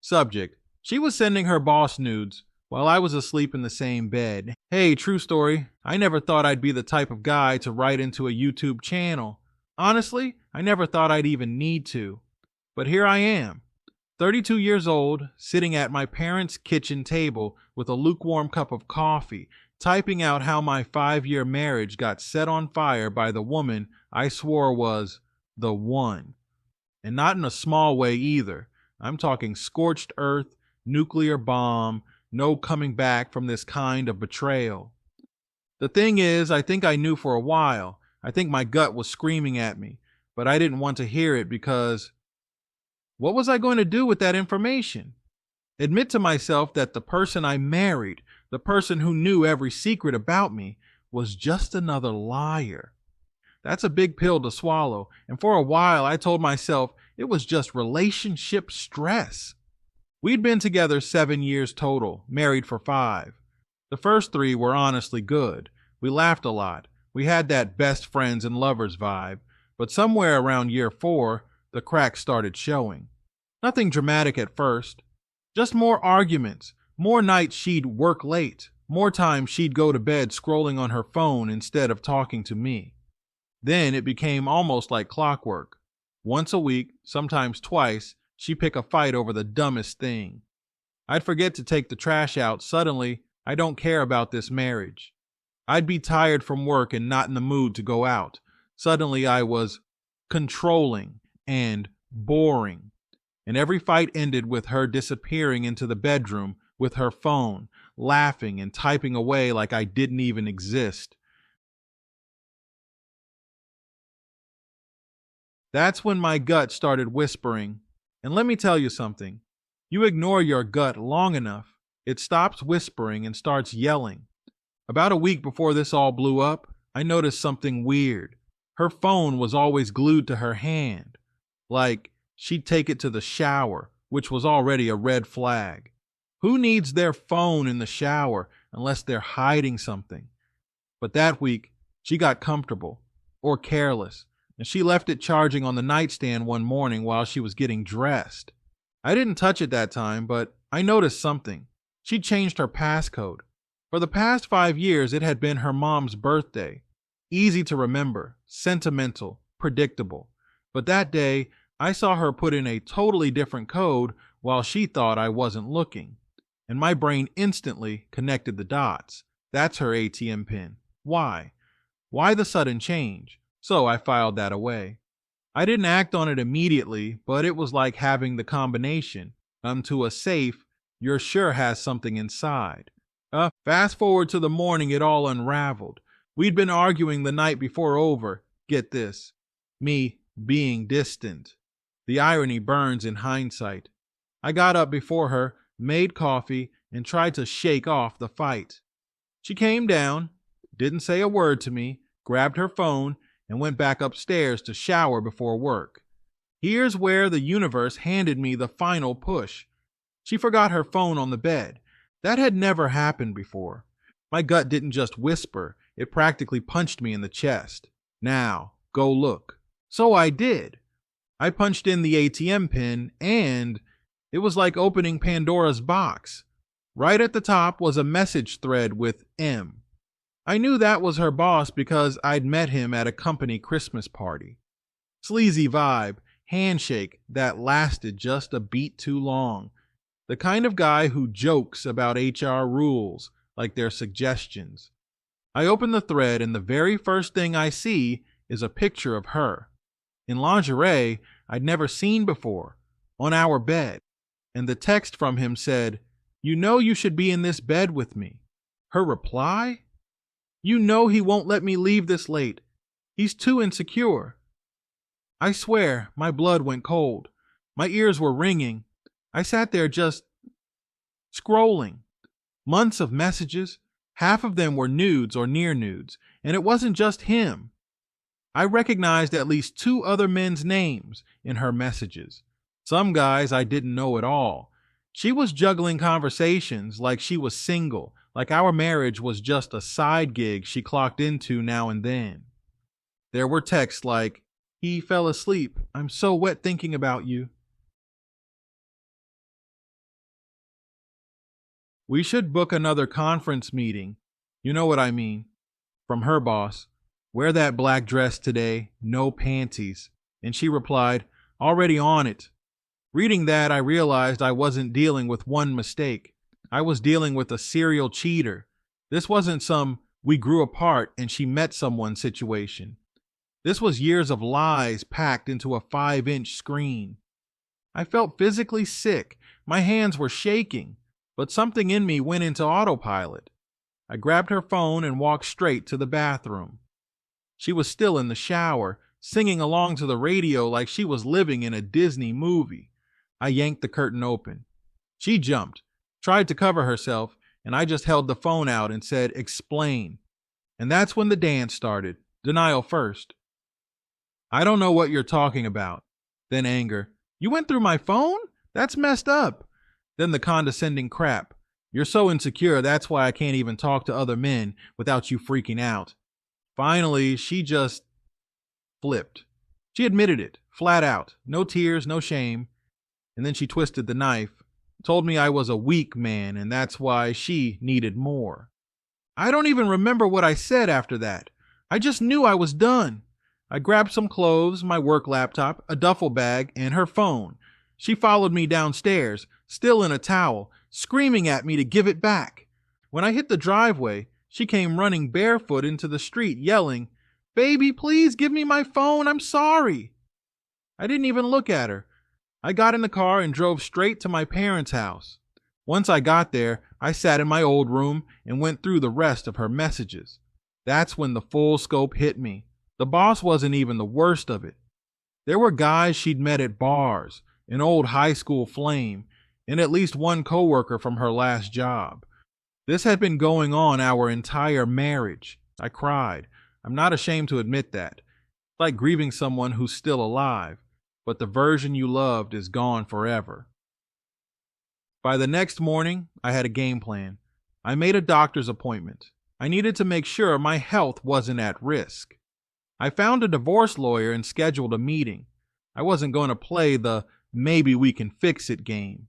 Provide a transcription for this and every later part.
Subject: she was sending her boss nudes while I was asleep in the same bed. Hey, true story. I never thought I'd be the type of guy to write into a YouTube channel. Honestly, I never thought I'd even need to. But here I am, 32 years old, sitting at my parents' kitchen table with a lukewarm cup of coffee, typing out how my 5-year marriage got set on fire by the woman I swore was the one. And not in a small way either. I'm talking scorched earth, nuclear bomb, no coming back from this kind of betrayal. The thing is, I think I knew for a while. I think my gut was screaming at me, but I didn't want to hear it because what was I going to do with that information? Admit to myself that the person I married, the person who knew every secret about me, was just another liar. That's a big pill to swallow, and for a while I told myself it was just relationship stress. We'd been together 7 years total, married for 5. The first 3 were honestly good. We laughed a lot. We had that best friends and lovers vibe, but somewhere around year 4, the cracks started showing. Nothing dramatic at first, just more arguments, more nights she'd work late, more times she'd go to bed scrolling on her phone instead of talking to me. Then it became almost like clockwork. Once a week, sometimes twice, she'd pick a fight over the dumbest thing. I'd forget to take the trash out. Suddenly, I don't care about this marriage. I'd be tired from work and not in the mood to go out. Suddenly I was controlling and boring. And every fight ended with her disappearing into the bedroom with her phone, laughing and typing away like I didn't even exist. That's when my gut started whispering. And let me tell you something. You ignore your gut long enough, it stops whispering and starts yelling. About a week before this all blew up, I noticed something weird. Her phone was always glued to her hand. Like she'd take it to the shower, which was already a red flag. Who needs their phone in the shower unless they're hiding something? But that week, she got comfortable, or careless, and she left it charging on the nightstand one morning while she was getting dressed. I didn't touch it that time, but I noticed something. She'd changed her passcode. For the past 5 years, it had been her mom's birthday. Easy to remember, sentimental, predictable. But that day, I saw her put in a totally different code while she thought I wasn't looking. And my brain instantly connected the dots. That's her ATM pin. Why? Why the sudden change? So I filed that away. I didn't act on it immediately, but it was like having the combination. To a safe, you're sure has something inside. Fast forward to the morning it all unraveled. We'd been arguing the night before over, get this, me being distant. The irony burns in hindsight. I got up before her, made coffee, and tried to shake off the fight. She came down, didn't say a word to me, grabbed her phone, and went back upstairs to shower before work. Here's where the universe handed me the final push. She forgot her phone on the bed. That had never happened before. My gut didn't just whisper, it practically punched me in the chest. Now, go look. So I did. I punched in the ATM pin and it was like opening Pandora's box. Right at the top was a message thread with M. I knew that was her boss because I'd met him at a company Christmas party. Sleazy vibe, handshake that lasted just a beat too long. The kind of guy who jokes about HR rules like they're suggestions. I open the thread and the very first thing I see is a picture of her. In lingerie I'd never seen before, on our bed. And the text from him said, "You know you should be in this bed with me." Her reply? "You know he won't let me leave this late. He's too insecure." I swear, my blood went cold. My ears were ringing. I sat there just scrolling. Months of messages, half of them were nudes or near nudes, and it wasn't just him. I recognized at least 2 other men's names in her messages. Some guys I didn't know at all. She was juggling conversations like she was single, like our marriage was just a side gig she clocked into now and then. There were texts like, "He fell asleep. I'm so wet thinking about you." We should book another conference meeting. You know what I mean. From her boss. Wear that black dress today, no panties. And she replied, already on it. Reading that, I realized I wasn't dealing with one mistake. I was dealing with a serial cheater. This wasn't some we grew apart and she met someone situation. This was years of lies packed into a 5-inch screen. I felt physically sick. My hands were shaking, but something in me went into autopilot. I grabbed her phone and walked straight to the bathroom. She was still in the shower, singing along to the radio like she was living in a Disney movie. I yanked the curtain open. She jumped, tried to cover herself, and I just held the phone out and said, explain. And that's when the dance started. Denial first. I don't know what you're talking about. Then anger. You went through my phone? That's messed up. Then the condescending crap. You're so insecure, that's why I can't even talk to other men without you freaking out. Finally, she just flipped. She admitted it, flat out. No tears, no shame. And then she twisted the knife, told me I was a weak man and that's why she needed more. I don't even remember what I said after that. I just knew I was done. I grabbed some clothes, my work laptop, a duffel bag, and her phone. She followed me downstairs, still in a towel, screaming at me to give it back. When I hit the driveway, she came running barefoot into the street, yelling, "Baby, please give me my phone. I'm sorry." I didn't even look at her. I got in the car and drove straight to my parents' house. Once I got there, I sat in my old room and went through the rest of her messages. That's when the full scope hit me. The boss wasn't even the worst of it. There were guys she'd met at bars, an old high school flame, and at least one coworker from her last job. This had been going on our entire marriage. I cried. I'm not ashamed to admit that. It's like grieving someone who's still alive, but the version you loved is gone forever. By the next morning, I had a game plan. I made a doctor's appointment. I needed to make sure my health wasn't at risk. I found a divorce lawyer and scheduled a meeting. I wasn't going to play the maybe we can fix it game.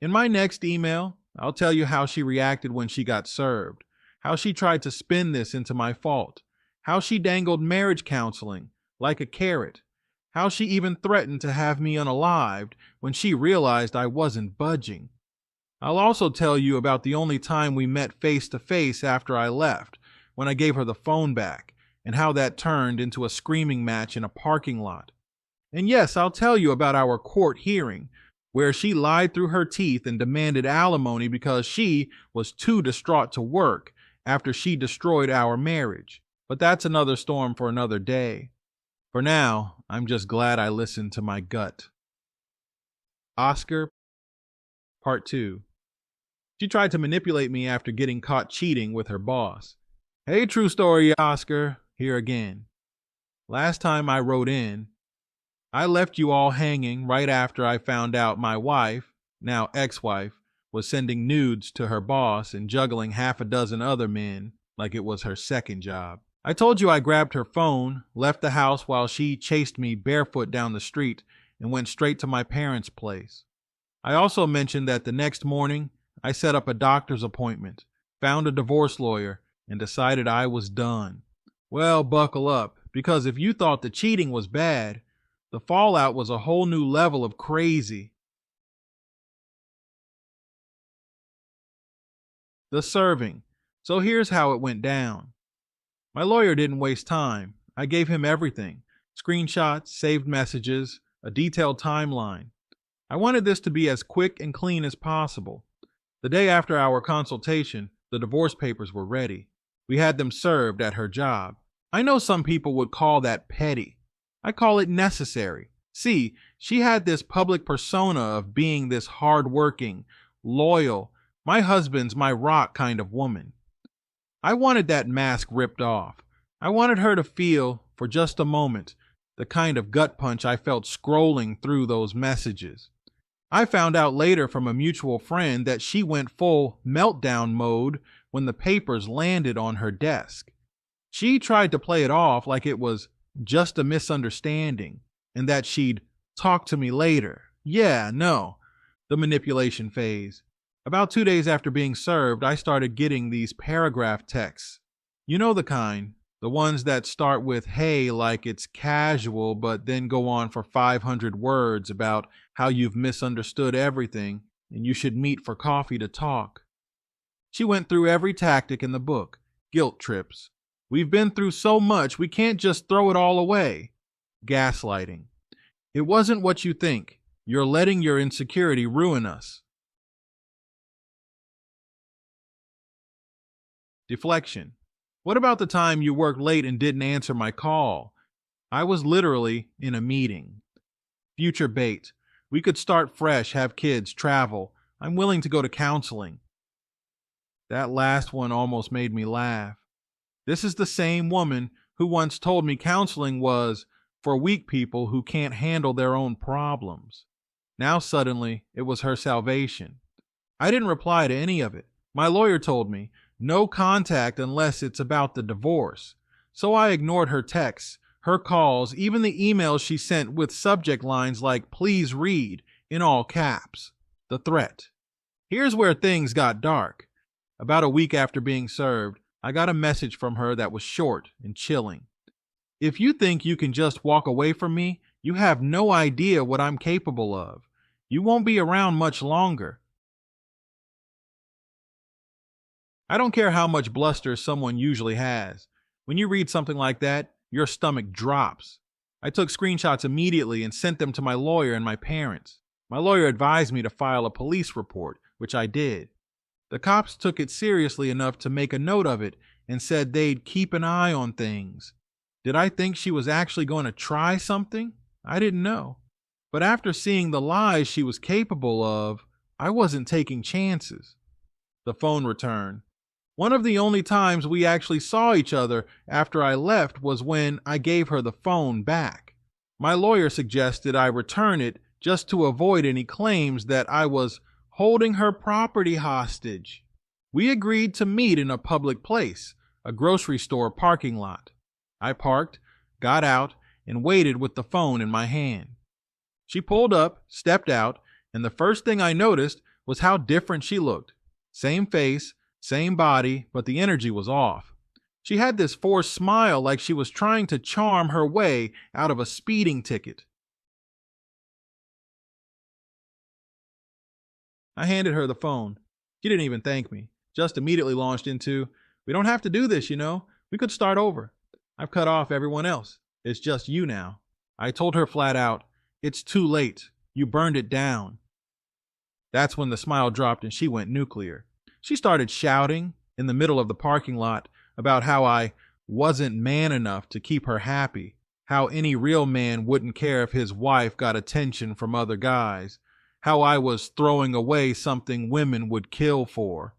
In my next email, I'll tell you how she reacted when she got served, how she tried to spin this into my fault, how she dangled marriage counseling like a carrot, how she even threatened to have me unalived when she realized I wasn't budging. I'll also tell you about the only time we met face to face after I left, when I gave her the phone back, and how that turned into a screaming match in a parking lot. And yes, I'll tell you about our court hearing, where she lied through her teeth and demanded alimony because she was too distraught to work after she destroyed our marriage. But that's another storm for another day. For now, I'm just glad I listened to my gut. Oscar, Part 2. She tried to manipulate me after getting caught cheating with her boss. Hey, true story, Oscar. Here again. Last time I wrote in, I left you all hanging right after I found out my wife, now ex-wife, was sending nudes to her boss and juggling half a dozen other men like it was her second job. I told you I grabbed her phone, left the house while she chased me barefoot down the street, and went straight to my parents' place. I also mentioned that the next morning, I set up a doctor's appointment, found a divorce lawyer, and decided I was done. Well, buckle up, because if you thought the cheating was bad, the fallout was a whole new level of crazy. The serving. So here's how it went down. My lawyer didn't waste time. I gave him everything. Screenshots, saved messages, a detailed timeline. I wanted this to be as quick and clean as possible. The day after our consultation, the divorce papers were ready. We had them served at her job. I know some people would call that petty. I call it necessary. See, she had this public persona of being this hardworking, loyal, my husband's my rock kind of woman. I wanted that mask ripped off. I wanted her to feel, for just a moment, the kind of gut punch I felt scrolling through those messages. I found out later from a mutual friend that she went full meltdown mode when the papers landed on her desk. She tried to play it off like it was just a misunderstanding and that she'd talk to me later, Yeah, no. The manipulation phase. About 2 days after being served, I started getting these paragraph texts. You know the kind, the ones that start with hey like it's casual, but then go on for 500 words about how you've misunderstood everything and you should meet for coffee to talk. She went through every tactic in the book. Guilt trips. We've been through so much, we can't just throw it all away. Gaslighting. It wasn't what you think. You're letting your insecurity ruin us. Deflection. What about the time you worked late and didn't answer my call? I was literally in a meeting. Future bait. We could start fresh, have kids, travel. I'm willing to go to counseling. That last one almost made me laugh. This is the same woman who once told me counseling was for weak people who can't handle their own problems. Now suddenly it was her salvation. I didn't reply to any of it. My lawyer told me, no contact unless it's about the divorce. So I ignored her texts, her calls, even the emails she sent with subject lines like, please read, in all caps. The threat. Here's where things got dark. About a week after being served, I got a message from her that was short and chilling. If you think you can just walk away from me, you have no idea what I'm capable of. You won't be around much longer. I don't care how much bluster someone usually has. When you read something like that, your stomach drops. I took screenshots immediately and sent them to my lawyer and my parents. My lawyer advised me to file a police report, which I did. The cops took it seriously enough to make a note of it and said they'd keep an eye on things. Did I think she was actually going to try something? I didn't know. But after seeing the lies she was capable of, I wasn't taking chances. The phone returned. One of the only times we actually saw each other after I left was when I gave her the phone back. My lawyer suggested I return it just to avoid any claims that I was holding her property hostage. We agreed to meet in a public place, a grocery store parking lot. I parked, got out, and waited with the phone in my hand. She pulled up, stepped out, and the first thing I noticed was how different she looked. Same face, same body, but the energy was off. She had this forced smile like she was trying to charm her way out of a speeding ticket. I handed her the phone. She didn't even thank me, just immediately launched into, we don't have to do this, you know. We could start over. I've cut off everyone else. It's just you now. I told her flat out, it's too late. You burned it down. That's when the smile dropped and she went nuclear. She started shouting in the middle of the parking lot about how I wasn't man enough to keep her happy, how any real man wouldn't care if his wife got attention from other guys, how I was throwing away something women would kill for.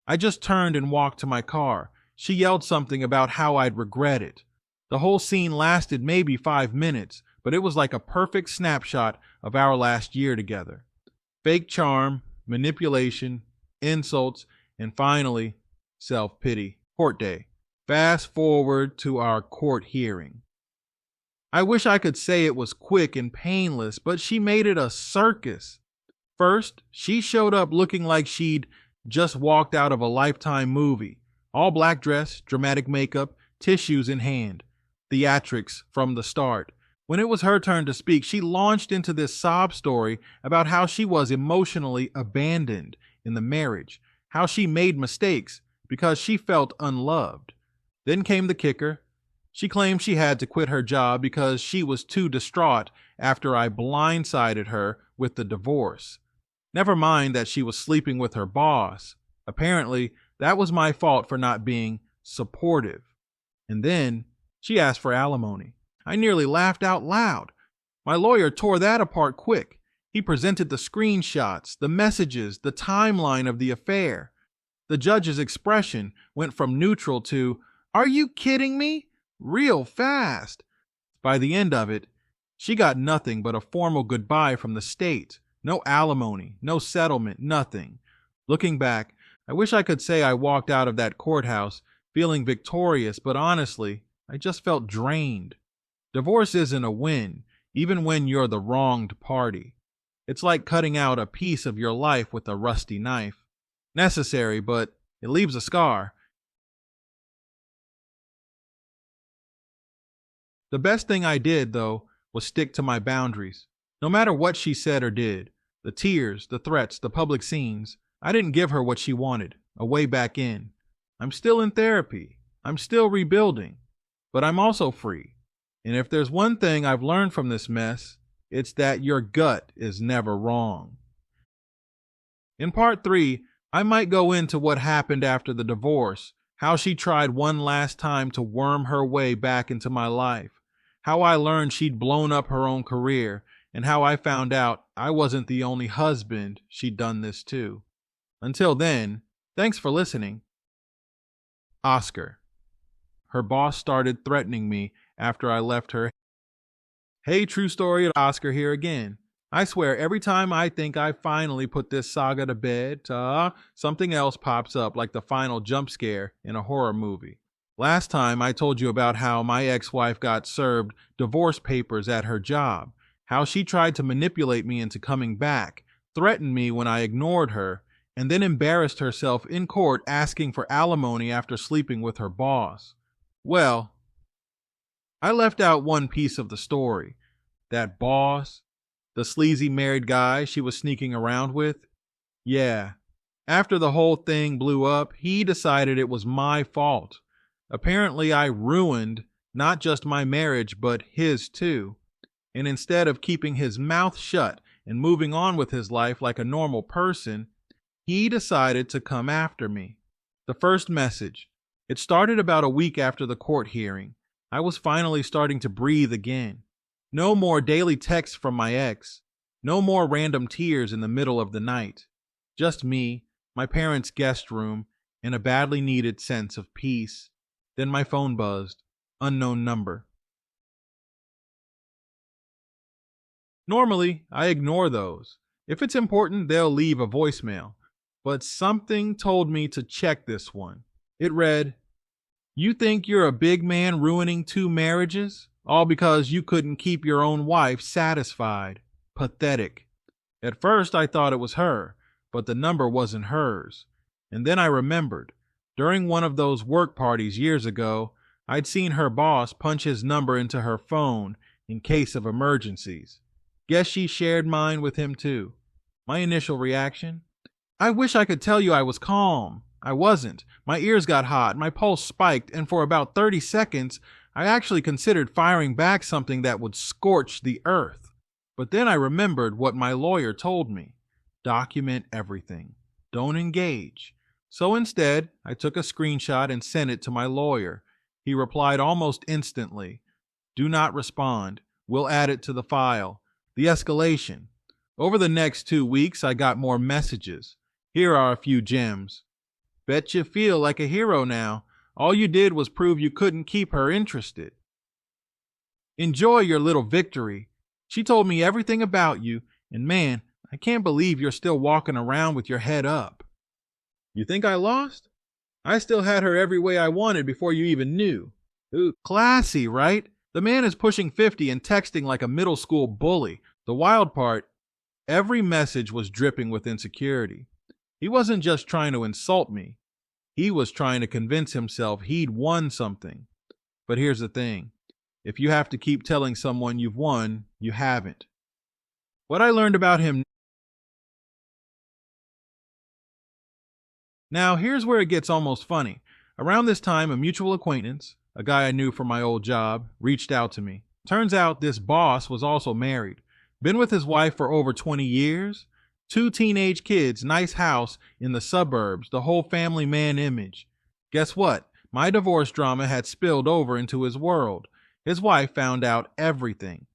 I just turned and walked to my car. She yelled something about how I'd regret it. The whole scene lasted maybe 5 minutes, but it was like a perfect snapshot of our last year together. Fake charm, manipulation, insults, and finally, self-pity. Court day. Fast forward to our court hearing. I wish I could say it was quick and painless, but she made it a circus. First, she showed up looking like she'd just walked out of a Lifetime movie. All black dress, dramatic makeup, tissues in hand. Theatrics from the start. When it was her turn to speak, she launched into this sob story about how she was emotionally abandoned in the marriage, how she made mistakes because she felt unloved. Then came the kicker. She claimed she had to quit her job because she was too distraught after I blindsided her with the divorce. Never mind that she was sleeping with her boss. Apparently, that was my fault for not being supportive. And then she asked for alimony. I nearly laughed out loud. My lawyer tore that apart quick. He presented the screenshots, the messages, the timeline of the affair. The judge's expression went from neutral to, "Are you kidding me?" real fast. By the end of it, she got nothing but a formal goodbye from the state. No alimony, no settlement, nothing. Looking back, I wish I could say I walked out of that courthouse feeling victorious, but honestly, I just felt drained. Divorce isn't a win, even when you're the wronged party. It's like cutting out a piece of your life with a rusty knife. Necessary, but it leaves a scar. The best thing I did, though, was stick to my boundaries. No matter what she said or did, the tears, the threats, the public scenes, I didn't give her what she wanted, a way back in. I'm still in therapy. I'm still rebuilding. But I'm also free. And if there's one thing I've learned from this mess, it's that your gut is never wrong. In part 3, I might go into what happened after the divorce, how she tried one last time to worm her way back into my life, how I learned she'd blown up her own career, and how I found out I wasn't the only husband she'd done this to. Until then, thanks for listening. Oscar. Her boss started threatening me after I left her. Hey, true story, Oscar here again. I swear every time I think I finally put this saga to bed, something else pops up like the final jump scare in a horror movie. Last time I told you about how my ex-wife got served divorce papers at her job, how she tried to manipulate me into coming back, threatened me when I ignored her, and then embarrassed herself in court asking for alimony after sleeping with her boss. Well, I left out one piece of the story. That boss, the sleazy married guy she was sneaking around with. Yeah, after the whole thing blew up, he decided it was my fault. Apparently, I ruined not just my marriage, but his too. And instead of keeping his mouth shut and moving on with his life like a normal person, he decided to come after me. The first message. It started about a week after the court hearing. I was finally starting to breathe again. No more daily texts from my ex. No more random tears in the middle of the night. Just me, my parents' guest room, and a badly needed sense of peace. Then my phone buzzed. Unknown number. Normally, I ignore those. If it's important, they'll leave a voicemail. But something told me to check this one. It read, "You think you're a big man ruining 2 marriages? All because you couldn't keep your own wife satisfied. Pathetic." At first I thought it was her, but the number wasn't hers. And then I remembered. During one of those work parties years ago, I'd seen her boss punch his number into her phone in case of emergencies. Guess she shared mine with him too. My initial reaction? I wish I could tell you I was calm. I wasn't. My ears got hot, my pulse spiked, and for about 30 seconds, I actually considered firing back something that would scorch the earth. But then I remembered what my lawyer told me. Document everything. Don't engage. So instead, I took a screenshot and sent it to my lawyer. He replied almost instantly. Do not respond. We'll add it to the file. The escalation. Over the next 2 weeks, I got more messages. Here are a few gems. Bet you feel like a hero now. All you did was prove you couldn't keep her interested. Enjoy your little victory. She told me everything about you, and man, I can't believe you're still walking around with your head up. You think I lost? I still had her every way I wanted before you even knew. Ooh, classy, right? The man is pushing 50 and texting like a middle school bully. The wild part, every message was dripping with insecurity. He wasn't just trying to insult me. He was trying to convince himself he'd won something. But here's the thing. If you have to keep telling someone you've won, you haven't. What I learned about him. Now, here's where it gets almost funny. Around this time, a mutual acquaintance, a guy I knew from my old job, reached out to me. Turns out this boss was also married. Been with his wife for over 20 years. 2 teenage kids, nice house in the suburbs, the whole family man image. Guess what? My divorce drama had spilled over into his world. His wife found out everything.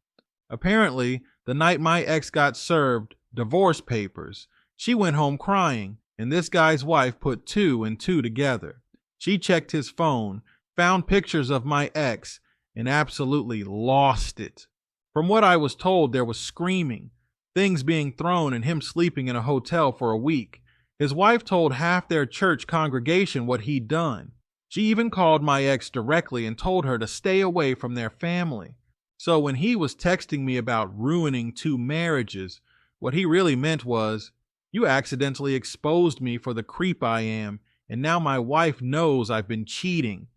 Apparently, the night my ex got served divorce papers, she went home crying, and this guy's wife put 2 and 2 together. She checked his phone, found pictures of my ex, and absolutely lost it. From what I was told, there was screaming, things being thrown, and him sleeping in a hotel for a week. His wife told half their church congregation what he'd done. She even called my ex directly and told her to stay away from their family. So when he was texting me about ruining 2 marriages, What he really meant was, "You accidentally exposed me for the creep I am, and now my wife knows I've been cheating."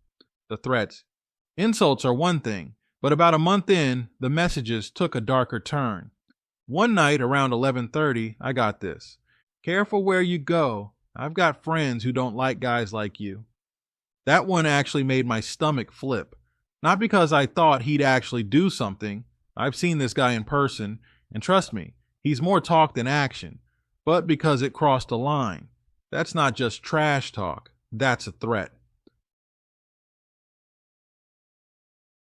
The threats. Insults are one thing, but about a month in, the messages took a darker turn. One night around 11:30, I got this. "Careful where you go. I've got friends who don't like guys like you." That one actually made my stomach flip. Not because I thought he'd actually do something. I've seen this guy in person, and trust me, he's more talk than action. But because it crossed a line. That's not just trash talk. That's a threat.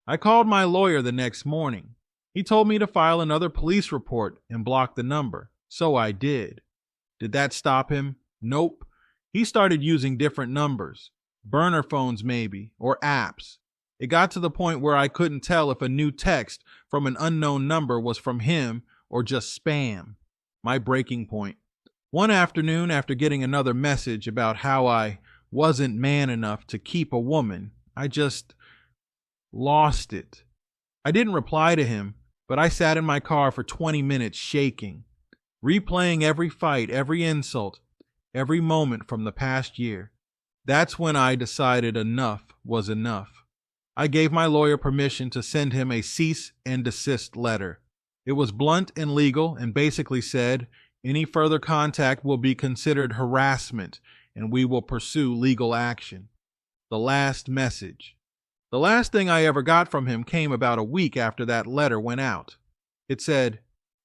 I called my lawyer the next morning. He told me to file another police report and block the number. So I did. Did that stop him? Nope. He started using different numbers. Burner phones maybe, or apps. It got to the point where I couldn't tell if a new text from an unknown number was from him or just spam. My breaking point. One afternoon, after getting another message about how I wasn't man enough to keep a woman, I just lost it. I didn't reply to him, but I sat in my car for 20 minutes shaking, replaying every fight, every insult, every moment from the past year. That's when I decided enough was enough. I gave my lawyer permission to send him a cease and desist letter. It was blunt and legal and basically said, any further contact will be considered harassment and we will pursue legal action. The last message. The last thing I ever got from him came about a week after that letter went out. It said,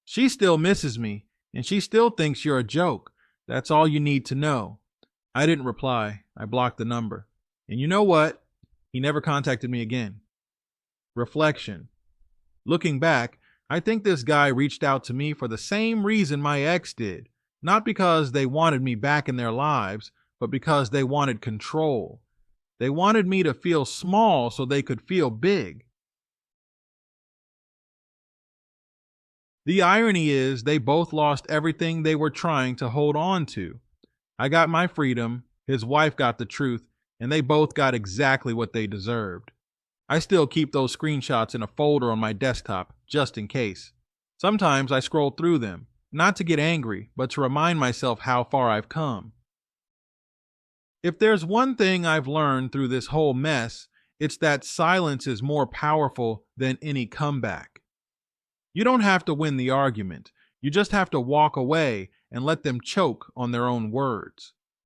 "She still misses me and she still thinks you're a joke. That's all you need to know." I didn't reply. I blocked the number. And you know what? He never contacted me again. Reflection. Looking back, I think this guy reached out to me for the same reason my ex did. Not because they wanted me back in their lives, but because they wanted control. They wanted me to feel small so they could feel big. The irony is they both lost everything they were trying to hold on to. I got my freedom, his wife got the truth, and they both got exactly what they deserved. I still keep those screenshots in a folder on my desktop, just in case. Sometimes I scroll through them, not to get angry, but to remind myself how far I've come. If there's one thing I've learned through this whole mess, it's that silence is more powerful than any comeback. You don't have to win the argument. You just have to walk away and let them choke on their own words.